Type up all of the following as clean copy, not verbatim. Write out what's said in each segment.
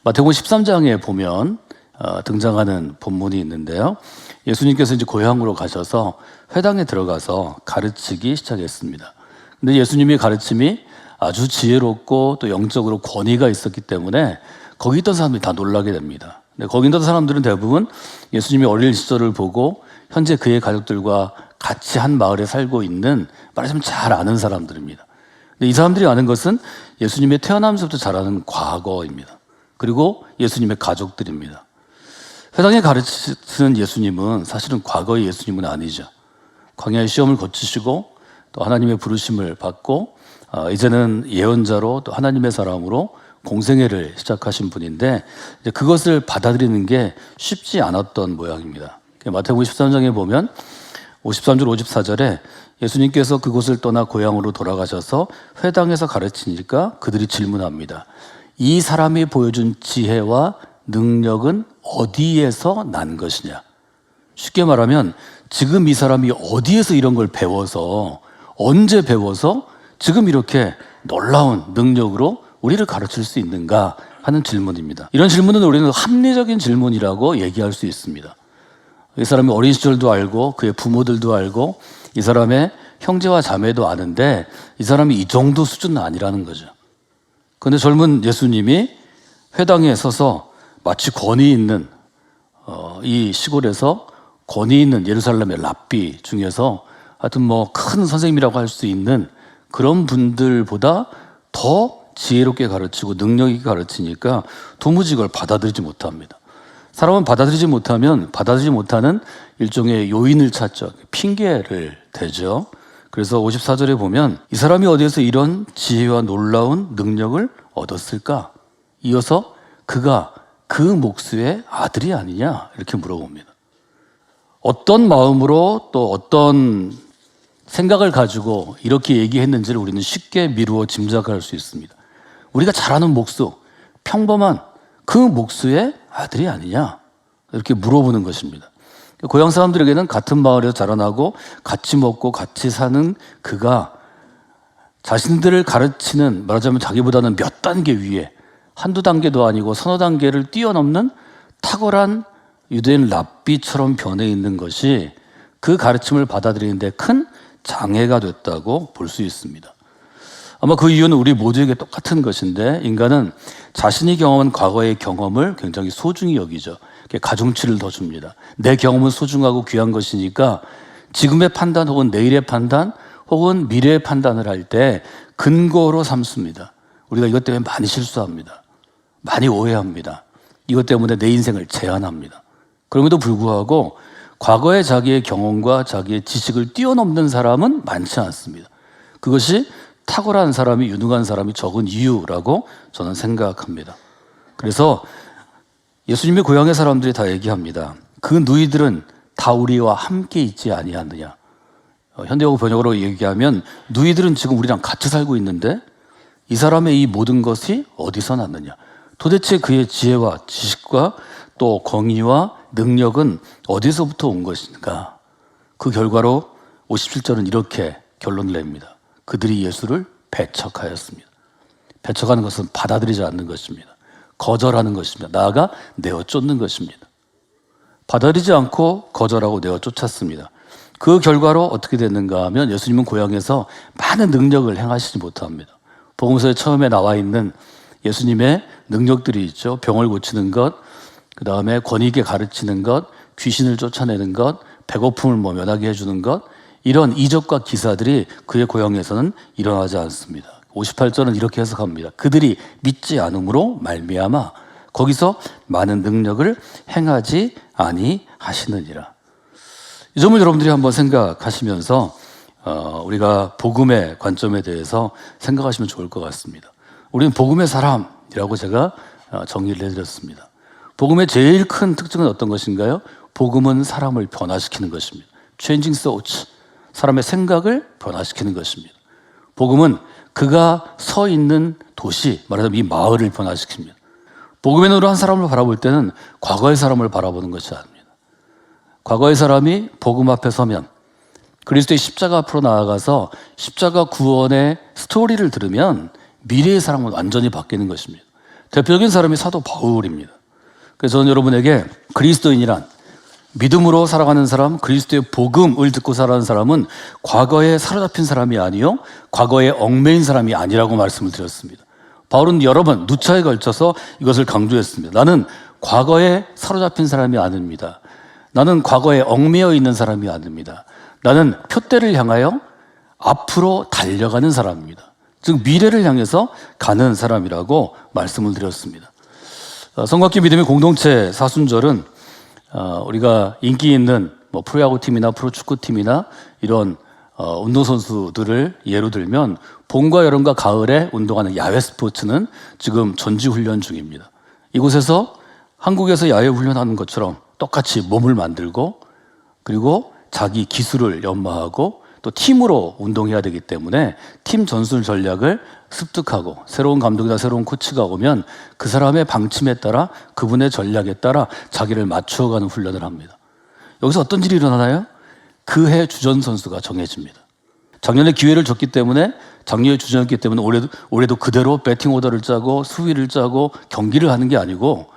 마태복음 13장에 보면 등장하는 본문이 있는데요. 예수님께서 이제 고향으로 가셔서 회당에 들어가서 가르치기 시작했습니다. 근데 예수님의 가르침이 아주 지혜롭고 또 영적으로 권위가 있었기 때문에 거기 있던 사람들이 다 놀라게 됩니다. 근데 거기 있던 사람들은 대부분 예수님이 어릴 시절을 보고 현재 그의 가족들과 같이 한 마을에 살고 있는, 말하자면 잘 아는 사람들입니다. 근데 이 사람들이 아는 것은 예수님의 태어나면서부터 잘 아는 과거입니다. 그리고 예수님의 가족들입니다. 회당에 가르치는 예수님은 사실은 과거의 예수님은 아니죠. 광야의 시험을 거치시고 또 하나님의 부르심을 받고 이제는 예언자로 또 하나님의 사람으로 공생애를 시작하신 분인데, 이제 그것을 받아들이는 게 쉽지 않았던 모양입니다. 마태복음 13장에 보면 53절 54절에 예수님께서 그곳을 떠나 고향으로 돌아가셔서 회당에서 가르치니까 그들이 질문합니다. 이 사람이 보여준 지혜와 능력은 어디에서 난 것이냐? 쉽게 말하면 지금 이 사람이 어디에서 이런 걸 배워서, 언제 배워서 지금 이렇게 놀라운 능력으로 우리를 가르칠 수 있는가 하는 질문입니다. 이런 질문은 우리는 합리적인 질문이라고 얘기할 수 있습니다. 이 사람이 어린 시절도 알고 그의 부모들도 알고 이 사람의 형제와 자매도 아는데 이 사람이 이 정도 수준은 아니라는 거죠. 그런데 젊은 예수님이 회당에 서서 마치 권위 있는 이 시골에서 권위 있는 예루살렘의 랍비 중에서 하여튼 뭐 큰 선생님이라고 할 수 있는 그런 분들보다 더 지혜롭게 가르치고 능력 있게 가르치니까 도무지 이걸 받아들이지 못합니다. 사람은 받아들이지 못하면 받아들이지 못하는 일종의 요인을 찾죠. 핑계를 대죠. 그래서 54절에 보면 이 사람이 어디에서 이런 지혜와 놀라운 능력을 얻었을까? 이어서 그가 그 목수의 아들이 아니냐? 이렇게 물어봅니다. 어떤 마음으로 또 어떤 생각을 가지고 이렇게 얘기했는지를 우리는 쉽게 미루어 짐작할 수 있습니다. 우리가 잘 아는 목수, 평범한 그 목수의 아들이 아니냐? 이렇게 물어보는 것입니다. 고향 사람들에게는 같은 마을에서 자라나고 같이 먹고 같이 사는 그가 자신들을 가르치는, 말하자면 자기보다는 몇 단계 위에, 한두 단계도 아니고 서너 단계를 뛰어넘는 탁월한 유대인 랍비처럼 변해 있는 것이 그 가르침을 받아들이는 데 큰 장애가 됐다고 볼 수 있습니다. 아마 그 이유는 우리 모두에게 똑같은 것인데, 인간은 자신이 경험한 과거의 경험을 굉장히 소중히 여기죠. 가중치를 더 줍니다. 내 경험은 소중하고 귀한 것이니까 지금의 판단 혹은 내일의 판단 혹은 미래의 판단을 할 때 근거로 삼습니다. 우리가 이것 때문에 많이 실수합니다. 많이 오해합니다. 이것 때문에 내 인생을 제한합니다. 그럼에도 불구하고 과거의 자기의 경험과 자기의 지식을 뛰어넘는 사람은 많지 않습니다. 그것이 탁월한 사람이, 유능한 사람이 적은 이유라고 저는 생각합니다. 그래서 예수님의 고향의 사람들이 다 얘기합니다. 그 누이들은 다 우리와 함께 있지 아니하느냐. 현대어 번역으로 얘기하면 누이들은 지금 우리랑 같이 살고 있는데 이 사람의 이 모든 것이 어디서 났느냐. 도대체 그의 지혜와 지식과 또 권위와 능력은 어디서부터 온 것인가. 그 결과로 57절은 이렇게 결론을 냅니다. 그들이 예수를 배척하였습니다. 배척하는 것은 받아들이지 않는 것입니다. 거절하는 것입니다. 나아가 내어 쫓는 것입니다. 받아들이지 않고 거절하고 내어 쫓았습니다. 그 결과로 어떻게 됐는가 하면 예수님은 고향에서 많은 능력을 행하시지 못합니다. 복음서에 처음에 나와 있는 예수님의 능력들이 있죠. 병을 고치는 것, 그 다음에 권위 있게 가르치는 것, 귀신을 쫓아내는 것, 배고픔을 면하게 해주는 것, 이런 이적과 기사들이 그의 고향에서는 일어나지 않습니다. 58절은 이렇게 해석합니다. 그들이 믿지 않음으로 말미암아 거기서 많은 능력을 행하지 아니하시느니라. 이 점을 여러분들이 한번 생각하시면서 우리가 복음의 관점에 대해서 생각하시면 좋을 것 같습니다. 우리는 복음의 사람이라고 제가 정의를 해드렸습니다. 복음의 제일 큰 특징은 어떤 것인가요? 복음은 사람을 변화시키는 것입니다. Changing thoughts, 사람의 생각을 변화시키는 것입니다. 복음은 그가 서 있는 도시, 말하자면 이 마을을 변화시킵니다. 복음의 눈으로 한 사람을 바라볼 때는 과거의 사람을 바라보는 것이 아닙니다. 과거의 사람이 복음 앞에 서면, 그리스도의 십자가 앞으로 나아가서 십자가 구원의 스토리를 들으면 미래의 사람은 완전히 바뀌는 것입니다. 대표적인 사람이 사도 바울입니다. 그래서 저는 여러분에게 그리스도인이란 믿음으로 살아가는 사람, 그리스도의 복음을 듣고 살아가는 사람은 과거에 사로잡힌 사람이 아니요 과거에 얽매인 사람이 아니라고 말씀을 드렸습니다. 바울은 여러 번 누차에 걸쳐서 이것을 강조했습니다. 나는 과거에 사로잡힌 사람이 아닙니다. 나는 과거에 얽매여 있는 사람이 아닙니다. 나는 표대를 향하여 앞으로 달려가는 사람입니다. 즉 미래를 향해서 가는 사람이라고 말씀을 드렸습니다. 성곽기 믿음의 공동체 사순절은 우리가 인기 있는 프로야구팀이나 프로축구팀이나 이런 운동선수들을 예로 들면 봄과 여름과 가을에 운동하는 야외 스포츠는 지금 전지훈련 중입니다. 이곳에서 한국에서 야외 훈련하는 것처럼 똑같이 몸을 만들고 그리고 자기 기술을 연마하고 또 팀으로 운동해야 되기 때문에 팀 전술 전략을 습득하고 새로운 감독이나 새로운 코치가 오면 그 사람의 방침에 따라 그분의 전략에 따라 자기를 맞추어가는 훈련을 합니다. 여기서 어떤 일이 일어나나요? 그 해 주전 선수가 정해집니다. 작년에 기회를 줬기 때문에 작년에 주전했기 때문에 올해도 그대로 배팅 오더를 짜고 수비를 짜고 경기를 하는 게 아니고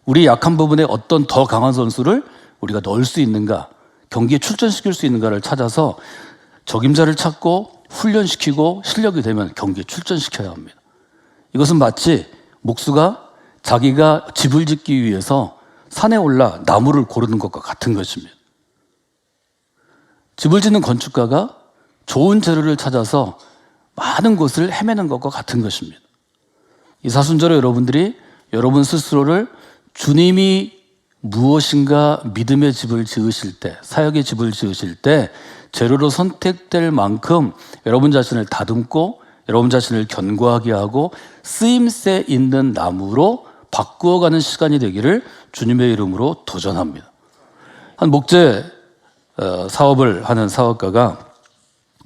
우리 약한 부분에 어떤 더 강한 선수를 우리가 넣을 수 있는가, 경기에 출전시킬 수 있는가를 찾아서 적임자를 찾고 훈련시키고 실력이 되면 경기에 출전시켜야 합니다. 이것은 마치 목수가 자기가 집을 짓기 위해서 산에 올라 나무를 고르는 것과 같은 것입니다. 집을 짓는 건축가가 좋은 재료를 찾아서 많은 곳을 헤매는 것과 같은 것입니다. 이 사순절에 여러분들이 여러분 스스로를 주님이 무엇인가 믿음의 집을 지으실 때, 사역의 집을 지으실 때 재료로 선택될 만큼 여러분 자신을 다듬고 여러분 자신을 견고하게 하고 쓰임새 있는 나무로 바꾸어가는 시간이 되기를 주님의 이름으로 도전합니다. 한 목재 사업을 하는 사업가가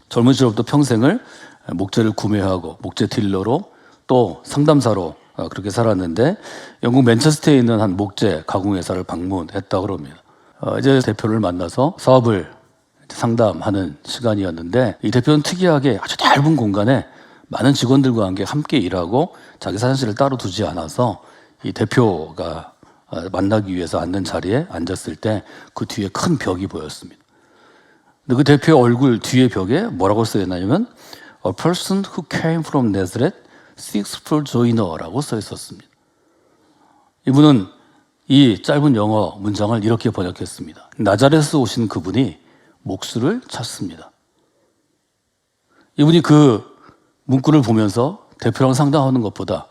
젊은 시절부터 평생을 목재를 구매하고 목재 딜러로 또 상담사로 그렇게 살았는데 영국 맨체스터에 있는 한 목재 가공회사를 방문했다고 합니다. 이제 대표를 만나서 사업을 상담하는 시간이었는데 이 대표는 특이하게 아주 짧은 공간에 많은 직원들과 함께 일하고 자기 사무실을 따로 두지 않아서 이 대표가 만나기 위해서 앉는 자리에 앉았을 때 그 뒤에 큰 벽이 보였습니다. 근데 그 대표의 얼굴 뒤에 벽에 뭐라고 써있냐면 A person who came from Nazareth seeks for joiner라고 써 있었습니다. 이분은 이 짧은 영어 문장을 이렇게 번역했습니다. 나자렛에서 오신 그분이 목수를 찾습니다. 이분이 그 문구를 보면서 대표랑 상담하는 것보다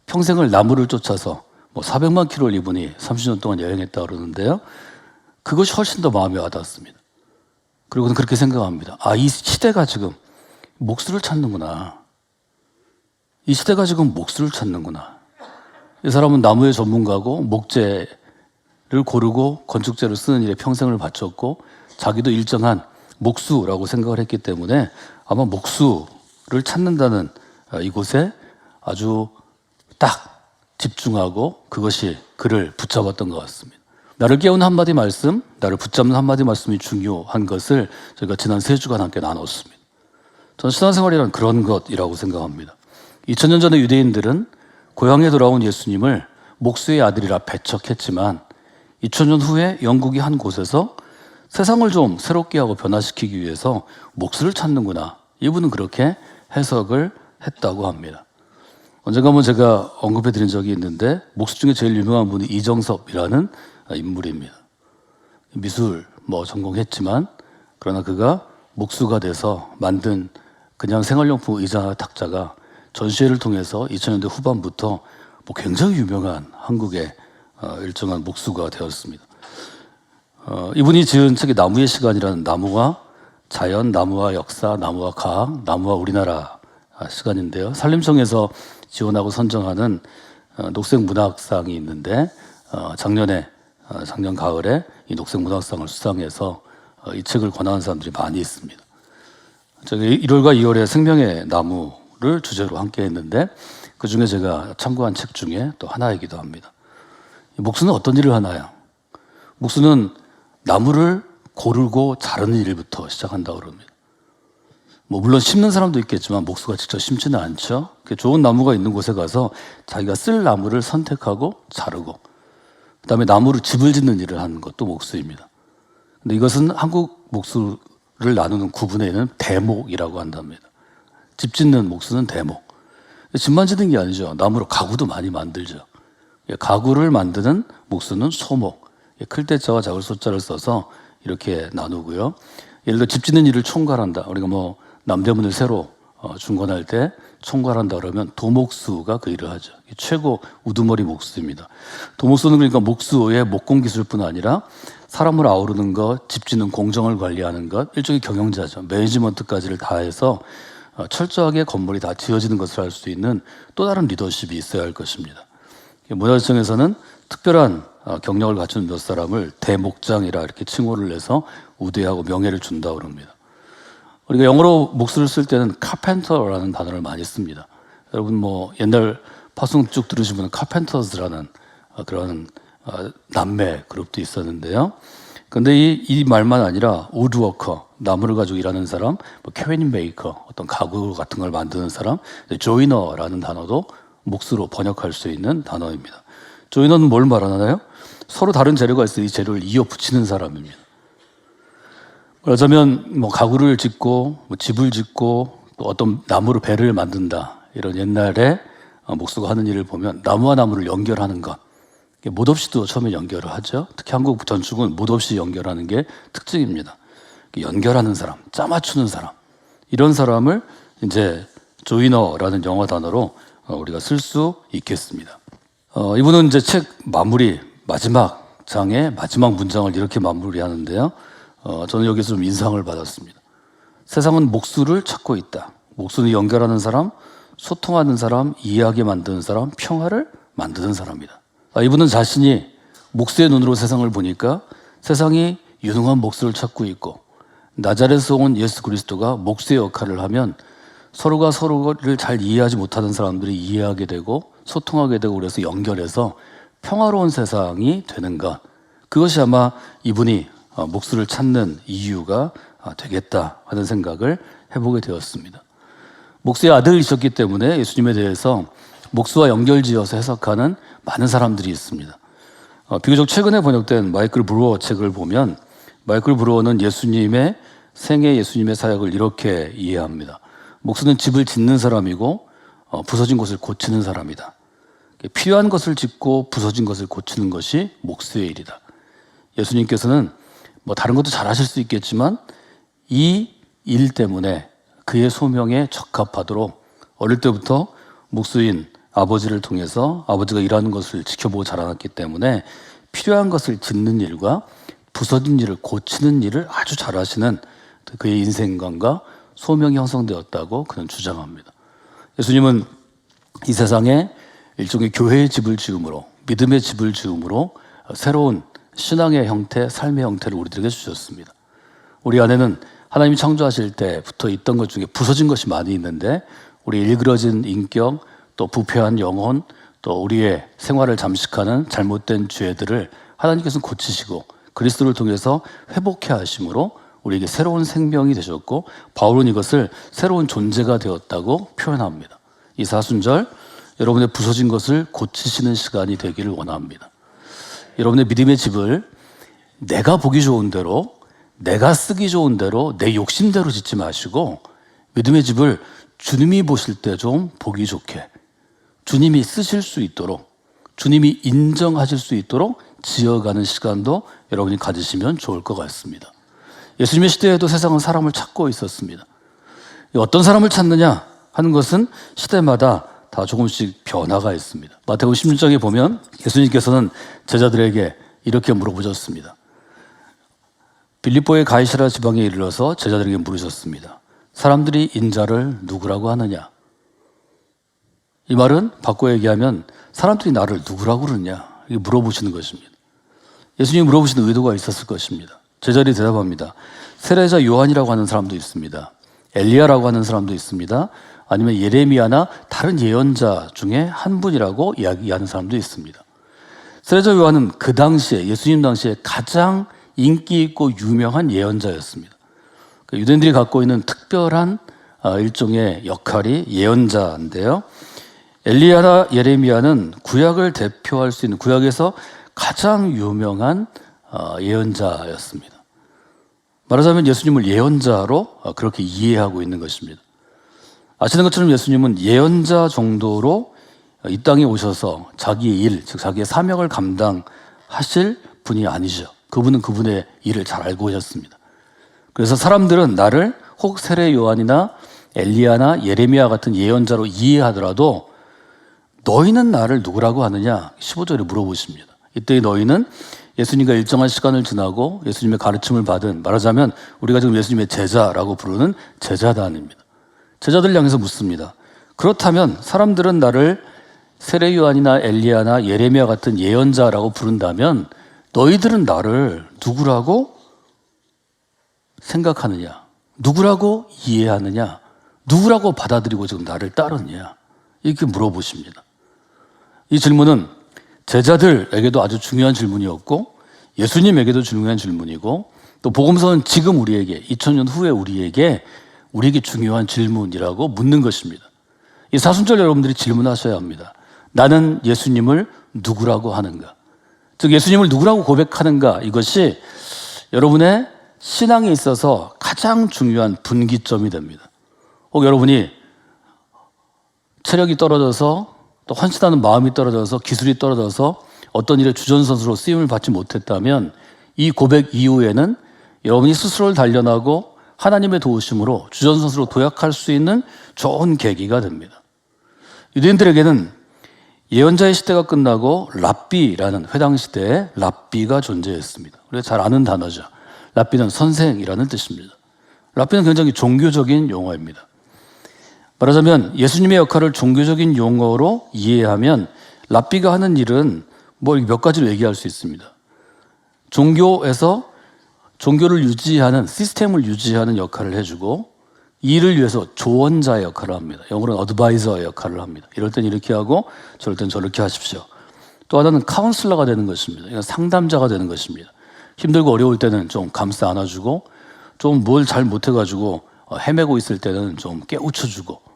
평생을 나무를 쫓아서 400만 킬로를 이분이 30년 동안 여행했다고 그러는데요. 그것이 훨씬 더 마음에 와닿았습니다. 그리고 그렇게 생각합니다. 이 시대가 지금 목수를 찾는구나. 이 시대가 지금 목수를 찾는구나. 이 사람은 나무의 전문가고 목재를 고르고 건축재를 쓰는 일에 평생을 바쳤고 자기도 일정한 목수라고 생각을 했기 때문에 아마 목수를 찾는다는 이곳에 아주 딱 집중하고 그것이 그를 붙잡았던 것 같습니다. 나를 깨우는 한마디 말씀, 나를 붙잡는 한마디 말씀이 중요한 것을 저희가 지난 3주간 함께 나눴습니다. 저는 신앙생활이란 그런 것이라고 생각합니다. 2000년 전에 유대인들은 고향에 돌아온 예수님을 목수의 아들이라 배척했지만 2000년 후에 영국의 한 곳에서 세상을 좀 새롭게 하고 변화시키기 위해서 목수를 찾는구나. 이분은 그렇게 해석을 했다고 합니다. 언젠가 한번 제가 언급해 드린 적이 있는데 목수 중에 제일 유명한 분이 이정섭이라는 인물입니다. 미술 전공했지만 그러나 그가 목수가 돼서 만든 그냥 생활용품 의자 탁자가 전시회를 통해서 2000년대 후반부터 굉장히 유명한 한국의 일정한 목수가 되었습니다. 이분이 지은 책이 나무의 시간이라는 나무와 자연, 나무와 역사, 나무와 과학, 나무와 우리나라 시간인데요. 산림청에서 지원하고 선정하는 녹색문학상이 있는데 작년 가을에 이 녹색문학상을 수상해서 이 책을 권하는 사람들이 많이 있습니다. 제가 1월과 2월에 생명의 나무를 주제로 함께 했는데 그 중에 제가 참고한 책 중에 또 하나이기도 합니다. 목수는 어떤 일을 하나요? 목수는 나무를 고르고 자르는 일부터 시작한다고 그럽니다. 뭐 물론 심는 사람도 있겠지만 목수가 직접 심지는 않죠. 좋은 나무가 있는 곳에 가서 자기가 쓸 나무를 선택하고 자르고 그다음에 나무로 집을 짓는 일을 하는 것도 목수입니다. 근데 이것은 한국 목수를 나누는 구분에는 대목이라고 한답니다. 집 짓는 목수는 대목. 집만 짓는 게 아니죠. 나무로 가구도 많이 만들죠. 가구를 만드는 목수는 소목. 클 때자와 작을 소자를 써서 이렇게 나누고요. 예를 들어 집 짓는 일을 총괄한다. 우리가 뭐 남대문을 새로 준건할 때 총괄한다 그러면 도목수가 그 일을 하죠. 최고 우두머리 목수입니다. 도목수는 그러니까 목수의 목공 기술뿐 아니라 사람을 아우르는 것, 집 짓는 공정을 관리하는 것, 일종의 경영자죠. 매니지먼트까지를 다해서 철저하게 건물이 다 지어지는 것을 할 수 있는 또 다른 리더십이 있어야 할 것입니다. 문화재청에서는 특별한 경력을 갖춘 몇 사람을 대목장이라 이렇게 칭호를 해서 우대하고 명예를 준다고 그럽니다. 우리가 영어로 목수를 쓸 때는 카펜터라는 단어를 많이 씁니다. 여러분 뭐 옛날 파송 쭉 들으시면 카펜터즈라는 그런 남매 그룹도 있었는데요. 근데 이 말만 아니라 우드워커, 나무를 가지고 일하는 사람, 뭐 캐비닛 메이커, 어떤 가구 같은 걸 만드는 사람, 조이너라는 단어도 목수로 번역할 수 있는 단어입니다. 조이너는 뭘 말하나요? 서로 다른 재료가 있어 이 재료를 이어 붙이는 사람입니다. 말하자면 뭐 가구를 짓고 뭐 집을 짓고 또 어떤 나무로 배를 만든다 이런 옛날에 목수가 하는 일을 보면 나무와 나무를 연결하는 것 못 없이도 처음에 연결을 하죠. 특히 한국 전축은 못 없이 연결하는 게 특징입니다. 연결하는 사람, 짜맞추는 사람 이런 사람을 이제 조이너라는 영어 단어로 우리가 쓸 수 있겠습니다. 이분은 이제 책 마무리 마지막 장의 마지막 문장을 이렇게 마무리하는데요. 저는 여기서 좀 인상을 받았습니다. 세상은 목수를 찾고 있다. 목수는 연결하는 사람, 소통하는 사람, 이해하게 만드는 사람, 평화를 만드는 사람이다. 이분은 자신이 목수의 눈으로 세상을 보니까 세상이 유능한 목수를 찾고 있고 나자렛에서 온 예수 그리스도가 목수의 역할을 하면 서로가 서로를 잘 이해하지 못하는 사람들이 이해하게 되고 소통하게 되고 그래서 연결해서 평화로운 세상이 되는 것. 그것이 아마 이분이 목수를 찾는 이유가 되겠다 하는 생각을 해보게 되었습니다. 목수의 아들이셨기 때문에 예수님에 대해서 목수와 연결지어서 해석하는 많은 사람들이 있습니다. 비교적 최근에 번역된 마이클 브루어 책을 보면 마이클 브루어는 예수님의 생애 예수님의 사역을 이렇게 이해합니다. 목수는 집을 짓는 사람이고 부서진 것을 고치는 사람이다. 필요한 것을 짓고 부서진 것을 고치는 것이 목수의 일이다. 예수님께서는 뭐 다른 것도 잘하실 수 있겠지만 이 일 때문에 그의 소명에 적합하도록 어릴 때부터 목수인 아버지를 통해서 아버지가 일하는 것을 지켜보고 자라났기 때문에 필요한 것을 짓는 일과 부서진 일을 고치는 일을 아주 잘하시는 그의 인생관과 소명이 형성되었다고 그는 주장합니다. 예수님은 이 세상에 일종의 교회의 집을 지음으로 믿음의 집을 지음으로 새로운 신앙의 형태, 삶의 형태를 우리들에게 주셨습니다. 우리 안에는 하나님이 창조하실 때부터 있던 것 중에 부서진 것이 많이 있는데 우리 일그러진 인격, 또 부패한 영혼, 또 우리의 생활을 잠식하는 잘못된 죄들을 하나님께서는 고치시고 그리스도를 통해서 회복해 하심으로 우리에게 새로운 생명이 되셨고 바울은 이것을 새로운 존재가 되었다고 표현합니다. 이 사순절 여러분의 부서진 것을 고치시는 시간이 되기를 원합니다. 여러분의 믿음의 집을 내가 보기 좋은 대로 내가 쓰기 좋은 대로 내 욕심대로 짓지 마시고 믿음의 집을 주님이 보실 때 좀 보기 좋게 주님이 쓰실 수 있도록 주님이 인정하실 수 있도록 지어가는 시간도 여러분이 가지시면 좋을 것 같습니다. 예수님의 시대에도 세상은 사람을 찾고 있었습니다. 어떤 사람을 찾느냐 하는 것은 시대마다 다 조금씩 변화가 있습니다. 마태복음 16장에 보면 예수님께서는 제자들에게 이렇게 물어보셨습니다. 빌립보의 가이사랴 지방에 이르러서 제자들에게 물으셨습니다. 사람들이 인자를 누구라고 하느냐? 이 말은 바꿔 얘기하면 사람들이 나를 누구라고 그러냐? 이게 물어보시는 것입니다. 예수님이 물어보시는 의도가 있었을 것입니다. 제자들이 대답합니다. 세례자 요한이라고 하는 사람도 있습니다. 엘리야라고 하는 사람도 있습니다. 아니면 예레미야나 다른 예언자 중에 한 분이라고 이야기하는 사람도 있습니다. 세례자 요한은 그 당시에 예수님 당시에 가장 인기 있고 유명한 예언자였습니다. 유대인들이 갖고 있는 특별한 일종의 역할이 예언자인데요. 엘리야나 예레미야는 구약을 대표할 수 있는 구약에서 가장 유명한 예언자였습니다. 말하자면 예수님을 예언자로 그렇게 이해하고 있는 것입니다. 아시는 것처럼 예수님은 예언자 정도로 이 땅에 오셔서 자기의 일, 즉 자기의 사명을 감당하실 분이 아니죠. 그분은 그분의 일을 잘 알고 계셨습니다. 그래서 사람들은 나를 혹 세례 요한이나 엘리야나 예레미야 같은 예언자로 이해하더라도 너희는 나를 누구라고 하느냐? 15절에 물어보십니다. 이때 너희는 예수님과 일정한 시간을 지나고 예수님의 가르침을 받은, 말하자면 우리가 지금 예수님의 제자라고 부르는 제자단입니다. 제자들 향해서 묻습니다. 그렇다면 사람들은 나를 세례 요한이나 엘리야나 예레미야 같은 예언자라고 부른다면 너희들은 나를 누구라고 생각하느냐? 누구라고 이해하느냐? 누구라고 받아들이고 지금 나를 따르느냐? 이렇게 물어보십니다. 이 질문은 제자들에게도 아주 중요한 질문이었고 예수님에게도 중요한 질문이고 또 복음서는 지금 우리에게 2000년 후에 우리에게 중요한 질문이라고 묻는 것입니다. 이 사순절 여러분들이 질문하셔야 합니다. 나는 예수님을 누구라고 하는가? 즉 예수님을 누구라고 고백하는가? 이것이 여러분의 신앙에 있어서 가장 중요한 분기점이 됩니다. 혹 여러분이 체력이 떨어져서 또 헌신하는 마음이 떨어져서 기술이 떨어져서 어떤 일에 주전선수로 쓰임을 받지 못했다면 이 고백 이후에는 여러분이 스스로를 단련하고 하나님의 도우심으로 주전선수로 도약할 수 있는 좋은 계기가 됩니다. 유대인들에게는 예언자의 시대가 끝나고 랍비라는 회당 시대에 랍비가 존재했습니다. 우리가 잘 아는 단어죠. 랍비는 선생이라는 뜻입니다. 랍비는 굉장히 종교적인 용어입니다. 말하자면 예수님의 역할을 종교적인 용어로 이해하면 랍비가 하는 일은 몇 가지로 얘기할 수 있습니다. 종교에서 종교를 유지하는, 시스템을 유지하는 역할을 해주고 이 일을 위해서 조언자의 역할을 합니다. 영어로는 어드바이저의 역할을 합니다. 이럴 땐 이렇게 하고 저럴 땐 저렇게 하십시오. 또 하나는 카운슬러가 되는 것입니다. 상담자가 되는 것입니다. 힘들고 어려울 때는 좀 감싸 안아주고 좀 뭘 잘 못해가지고 헤매고 있을 때는 좀 깨우쳐주고,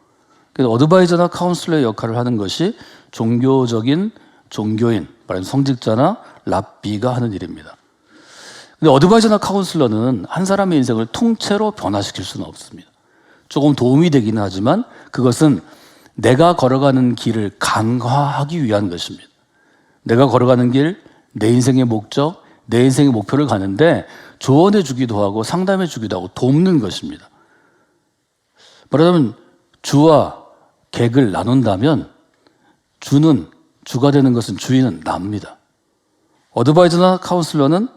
그래서 어드바이저나 카운슬러의 역할을 하는 것이 종교적인 종교인, 말하자면 성직자나 랍비가 하는 일입니다. 근데 어드바이저나 카운슬러는 한 사람의 인생을 통째로 변화시킬 수는 없습니다. 조금 도움이 되기는 하지만 그것은 내가 걸어가는 길을 강화하기 위한 것입니다. 내가 걸어가는 길, 내 인생의 목적, 내 인생의 목표를 가는데 조언해 주기도 하고 상담해 주기도 하고 돕는 것입니다. 말하자면 주와 객을 나눈다면 주가 되는 것은 주인은 나입니다. 어드바이저나 카운슬러는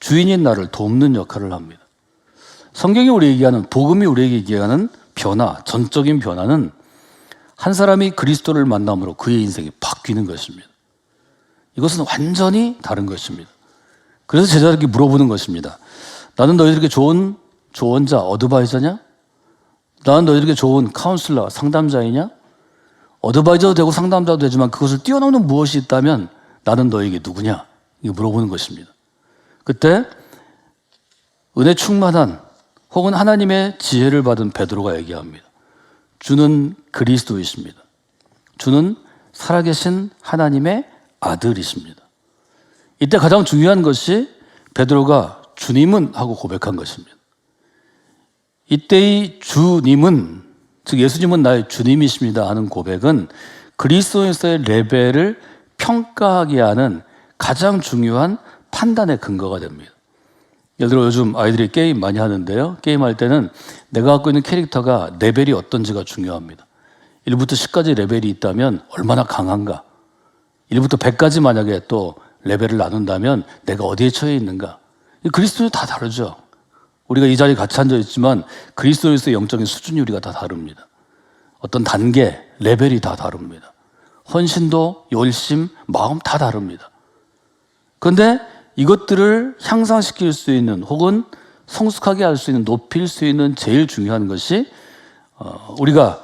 주인인 나를 돕는 역할을 합니다. 성경이 우리에게 얘기하는, 복음이 우리에게 얘기하는 변화, 전적인 변화는 한 사람이 그리스도를 만남으로 그의 인생이 바뀌는 것입니다. 이것은 완전히 다른 것입니다. 그래서 제자들에게 물어보는 것입니다. 나는 너희들에게 좋은 조언자, 어드바이저냐? 나는 너희들에게 좋은 카운슬러, 상담자이냐? 어드바이저도 되고 상담자도 되지만 그것을 뛰어넘는 무엇이 있다면 나는 너에게 누구냐? 이거 물어보는 것입니다. 그때 은혜 충만한 혹은 하나님의 지혜를 받은 베드로가 얘기합니다. 주는 그리스도이십니다. 주는 살아계신 하나님의 아들이십니다. 이때 가장 중요한 것이 베드로가 주님은 하고 고백한 것입니다. 이때의 주님은, 즉 예수님은 나의 주님이십니다 하는 고백은 그리스도에서의 레벨을 평가하게 하는 가장 중요한 판단의 근거가 됩니다. 예를 들어 요즘 아이들이 게임 많이 하는데요. 게임할 때는 내가 갖고 있는 캐릭터가 레벨이 어떤지가 중요합니다. 1부터 10까지 레벨이 있다면 얼마나 강한가, 1부터 100까지 만약에 또 레벨을 나눈다면 내가 어디에 처해 있는가. 그리스도는 다 다르죠. 우리가 이 자리에 같이 앉아 있지만 그리스도에서의 영적인 수준이 우리가 다 다릅니다. 어떤 단계, 레벨이 다 다릅니다. 헌신도, 열심, 마음 다 다릅니다. 그런데 이것들을 향상시킬 수 있는 혹은 성숙하게 할 수 있는, 높일 수 있는 제일 중요한 것이 우리가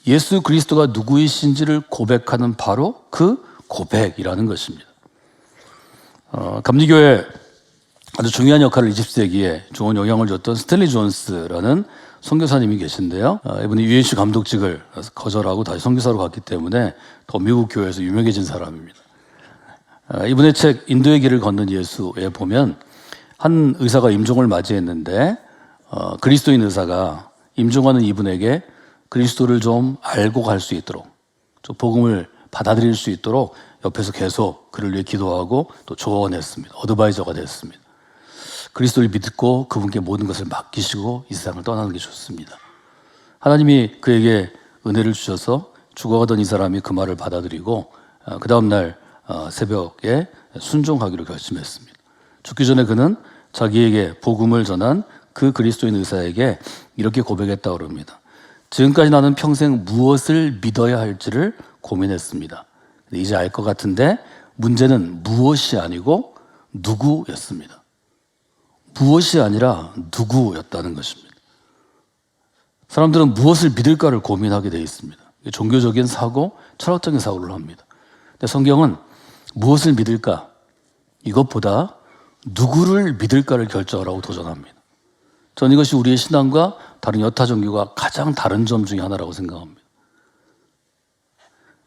예수 그리스도가 누구이신지를 고백하는 바로 그 고백이라는 것입니다. 감리교회 아주 중요한 역할을 20세기에 좋은 영향을 줬던 스탠리 존스라는 선교사님이 계신데요. 이분이 UNC 감독직을 거절하고 다시 선교사로 갔기 때문에 더 미국 교회에서 유명해진 사람입니다. 이분의 책 인도의 길을 걷는 예수에 보면 한 의사가 임종을 맞이했는데 그리스도인 의사가 임종하는 이분에게 그리스도를 좀 알고 갈 수 있도록, 좀 복음을 받아들일 수 있도록 옆에서 계속 그를 위해 기도하고 또 조언했습니다. 어드바이저가 됐습니다. 그리스도를 믿고 그분께 모든 것을 맡기시고 이 세상을 떠나는 게 좋습니다. 하나님이 그에게 은혜를 주셔서 죽어가던 이 사람이 그 말을 받아들이고 그 다음날 새벽에 순종하기로 결심했습니다. 죽기 전에 그는 자기에게 복음을 전한 그 그리스도인 의사에게 이렇게 고백했다고 합니다. 지금까지 나는 평생 무엇을 믿어야 할지를 고민했습니다. 이제 알 것 같은데 문제는 무엇이 아니고 누구였습니다. 무엇이 아니라 누구였다는 것입니다. 사람들은 무엇을 믿을까를 고민하게 되어 있습니다. 종교적인 사고, 철학적인 사고를 합니다. 근데 성경은 무엇을 믿을까? 이것보다 누구를 믿을까를 결정하라고 도전합니다. 저는 이것이 우리의 신앙과 다른 여타 종교가 가장 다른 점 중에 하나라고 생각합니다.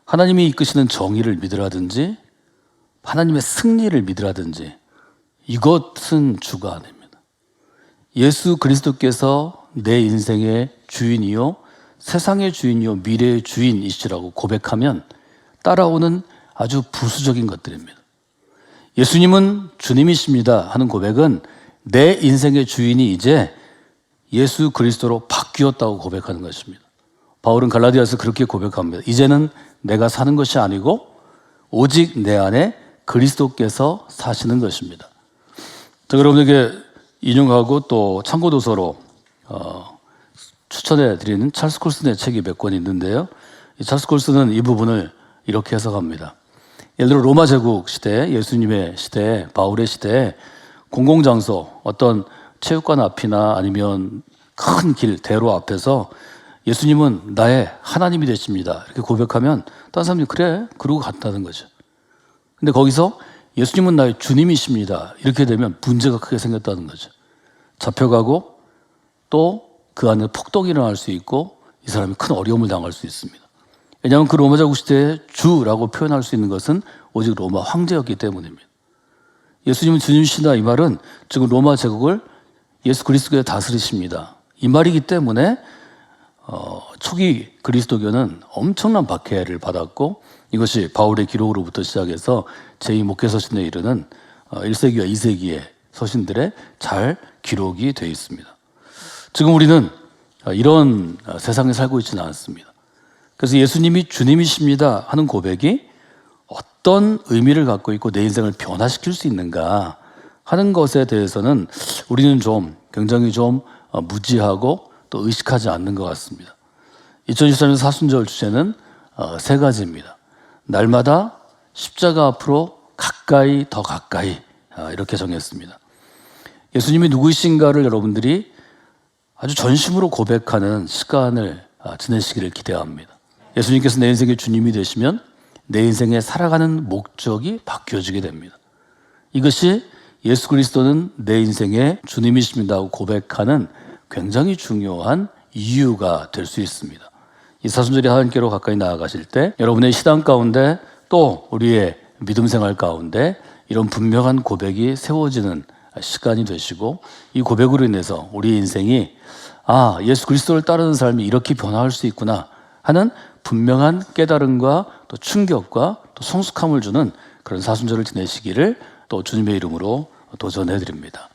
하나님이 이끄시는 정의를 믿으라든지 하나님의 승리를 믿으라든지 이것은 주가 아닙니다. 예수 그리스도께서 내 인생의 주인이요 세상의 주인이요 미래의 주인이시라고 고백하면 따라오는 아주 부수적인 것들입니다. 예수님은 주님이십니다 하는 고백은 내 인생의 주인이 이제 예수 그리스도로 바뀌었다고 고백하는 것입니다. 바울은 갈라디아서 그렇게 고백합니다. 이제는 내가 사는 것이 아니고 오직 내 안에 그리스도께서 사시는 것입니다. 제가 여러분에게 인용하고 또 참고도서로 추천해 드리는 찰스 콜슨의 책이 몇 권 있는데요. 이 찰스 콜슨은 이 부분을 이렇게 해석합니다. 예를 들어 로마 제국 시대, 예수님의 시대, 바울의 시대에 공공장소, 어떤 체육관 앞이나 아니면 큰 길, 대로 앞에서 예수님은 나의 하나님이 되십니다. 이렇게 고백하면 다른 사람들이 그래? 그러고 갔다는 거죠. 근데 거기서 예수님은 나의 주님이십니다. 이렇게 되면 문제가 크게 생겼다는 거죠. 잡혀가고 또 그 안에 폭동이 일어날 수 있고 이 사람이 큰 어려움을 당할 수 있습니다. 왜냐하면 그 로마 제국 시대의 주라고 표현할 수 있는 것은 오직 로마 황제였기 때문입니다. 예수님은 주님이시다 이 말은 지금 로마 제국을 예수 그리스도께서 다스리십니다. 이 말이기 때문에 초기 그리스도교는 엄청난 박해를 받았고 이것이 바울의 기록으로부터 시작해서 제2 목회 서신에 이르는 1세기와 2세기의 서신들에 잘 기록이 되어 있습니다. 지금 우리는 이런 세상에 살고 있지는 않습니다. 그래서 예수님이 주님이십니다 하는 고백이 어떤 의미를 갖고 있고 내 인생을 변화시킬 수 있는가 하는 것에 대해서는 우리는 굉장히 무지하고 또 의식하지 않는 것 같습니다. 2023년 사순절 주제는 세 가지입니다. 날마다 십자가 앞으로 가까이 더 가까이 이렇게 정했습니다. 예수님이 누구이신가를 여러분들이 아주 전심으로 고백하는 시간을 지내시기를 기대합니다. 예수님께서 내 인생의 주님이 되시면 내 인생에 살아가는 목적이 바뀌어지게 됩니다. 이것이 예수 그리스도는 내 인생의 주님이십니다 하고 고백하는 굉장히 중요한 이유가 될 수 있습니다. 이 사순절이 하나님께로 가까이 나아가실 때 여러분의 신앙 가운데 또 우리의 믿음 생활 가운데 이런 분명한 고백이 세워지는 시간이 되시고 이 고백으로 인해서 우리 인생이 예수 그리스도를 따르는 삶이 이렇게 변화할 수 있구나 하는 분명한 깨달음과 또 충격과 또 성숙함을 주는 그런 사순절을 지내시기를 또 주님의 이름으로 도전해 드립니다.